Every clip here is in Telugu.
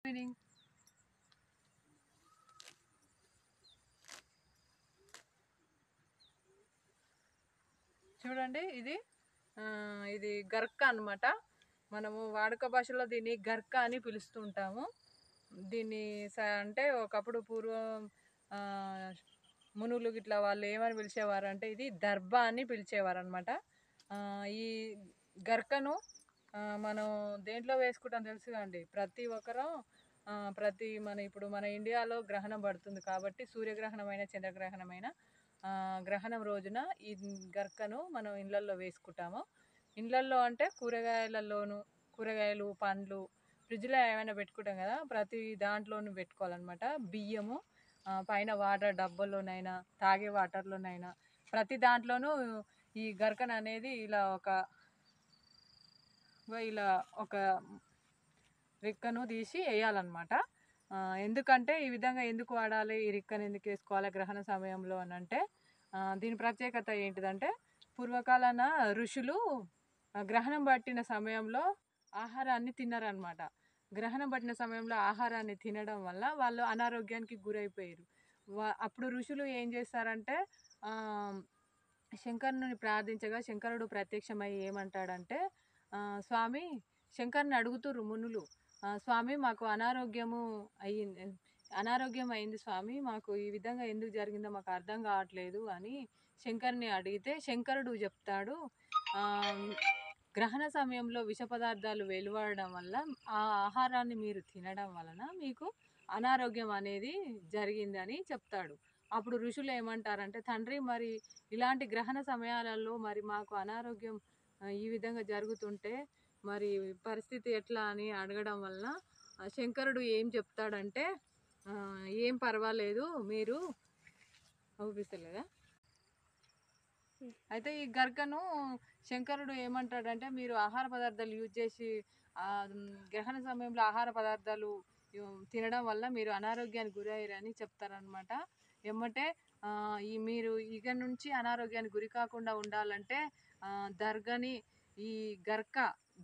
ఈవినింగ్ చూడండి, ఇది గర్క అన్నమాట. మనము వాడుక భాషలో దీన్ని గర్క అని పిలుస్తూ ఉంటాము. దీన్ని అంటే ఒకప్పుడు పూర్వం మునులు గిట్లా వాళ్ళు ఏమని పిలిచేవారు అంటే ఇది దర్భ అని పిలిచేవారు అనమాట. ఈ గర్కను మనం దేంట్లో వేసుకుంటాం తెలుసు కదండి. ప్రతి ఒక్కరం ఇప్పుడు మన ఇండియాలో గ్రహణం పడుతుంది కాబట్టి సూర్యగ్రహణమైన చంద్రగ్రహణమైన గ్రహణం రోజున ఈ గర్కను మనం ఇళ్ళల్లో వేసుకుంటాము. ఇళ్ళల్లో అంటే కూరగాయలు పండ్లు ఫ్రిడ్జ్లో ఏమైనా పెట్టుకుంటాం కదా, ప్రతి దాంట్లోనూ పెట్టుకోవాలన్నమాట. బియ్యము పైన వాటర్ డబ్బాలోనైనా తాగే వాటర్లోనైనా ప్రతి దాంట్లోనూ ఈ గర్కన అనేది ఇలా ఒక రిక్కను తీసి వేయాలన్నమాట. ఎందుకంటే ఈ విధంగా ఎందుకు వాడాలి, ఈ రిక్కను ఎందుకు వేసుకోవాలి గ్రహణ సమయంలో అని అంటే దీని ప్రత్యేకత ఏంటిదంటే పూర్వకాలన ఋషులు గ్రహణం పట్టిన సమయంలో ఆహారాన్ని తిన్నారనమాట. గ్రహణం పట్టిన సమయంలో ఆహారాన్ని తినడం వల్ల వాళ్ళు అనారోగ్యానికి గురైపోయారు. అప్పుడు ఋషులు ఏం చేస్తారంటే శంకరుని ప్రార్థించగా శంకరుడు ప్రత్యక్షమై ఏమంటాడంటే స్వామి, శంకర్ని అడుగుతుర్రు మునులు, స్వామి మాకు అనారోగ్యం అయింది స్వామి, మాకు ఈ విధంగా ఎందుకు జరిగిందో మాకు అర్థం కావట్లేదు అని శంకర్ని అడిగితే శంకరుడు చెప్తాడు, గ్రహణ సమయంలో విష పదార్థాలు వెలువడడం వల్ల ఆ ఆహారాన్ని మీరు తినడం వలన మీకు అనారోగ్యం అనేది జరిగిందని చెప్తాడు. అప్పుడు ఋషులు ఏమంటారంటే తండ్రి, మరి ఇలాంటి గ్రహణ సమయాలలో మరి మాకు అనారోగ్యం ఈ విధంగా జరుగుతుంటే మరి పరిస్థితి ఎట్లా అని అడగడం వలన శంకరుడు ఏం చెప్తాడంటే ఏం పర్వాలేదు, మీరు అవుపిస్తలేదా అయితే ఈ గర్కను శంకరుడు ఏమంటాడంటే మీరు ఆహార పదార్థాలు యూజ్ చేసి గ్రహణ సమయంలో ఆహార పదార్థాలు తినడం వల్ల మీరు అనారోగ్యానికి గురయ్యారని చెప్తారనమాట. ఎమ్మటే మీరు ఇక నుంచి అనారోగ్యానికి గురి కాకుండా ఉండాలంటే దర్గని ఈ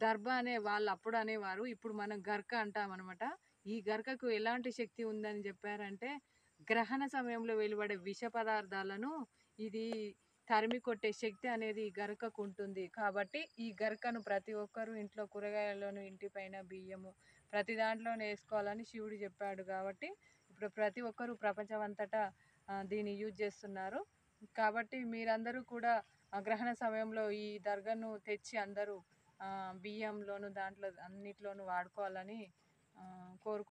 దర్భ అనే వాళ్ళు అప్పుడు అనేవారు, ఇప్పుడు మనం గర్క అంటామన్నమాట. ఈ గర్కకు ఎలాంటి శక్తి ఉందని చెప్పారంటే గ్రహణ సమయంలో వెలువడే విష పదార్థాలను ఇది తరిమి కొట్టే శక్తి అనేది ఈ గరకకు ఉంటుంది. కాబట్టి ఈ గరకను ప్రతి ఒక్కరూ ఇంట్లో కూరగాయల్లోనూ ఇంటిపైన బియ్యము ప్రతి దాంట్లోనే వేసుకోవాలని శివుడు చెప్పాడు. కాబట్టి ఇప్పుడు ప్రతి ఒక్కరూ ప్రపంచమంతటా దీన్ని యూజ్ చేస్తున్నారు. కాబట్టి మీరందరూ కూడా గ్రహణ సమయంలో ఈ దర్గను తెచ్చి అందరూ బియ్యంలోను దాంట్లో అన్నిట్లోనూ వాడుకోవాలని కోరుకుంటున్నాను.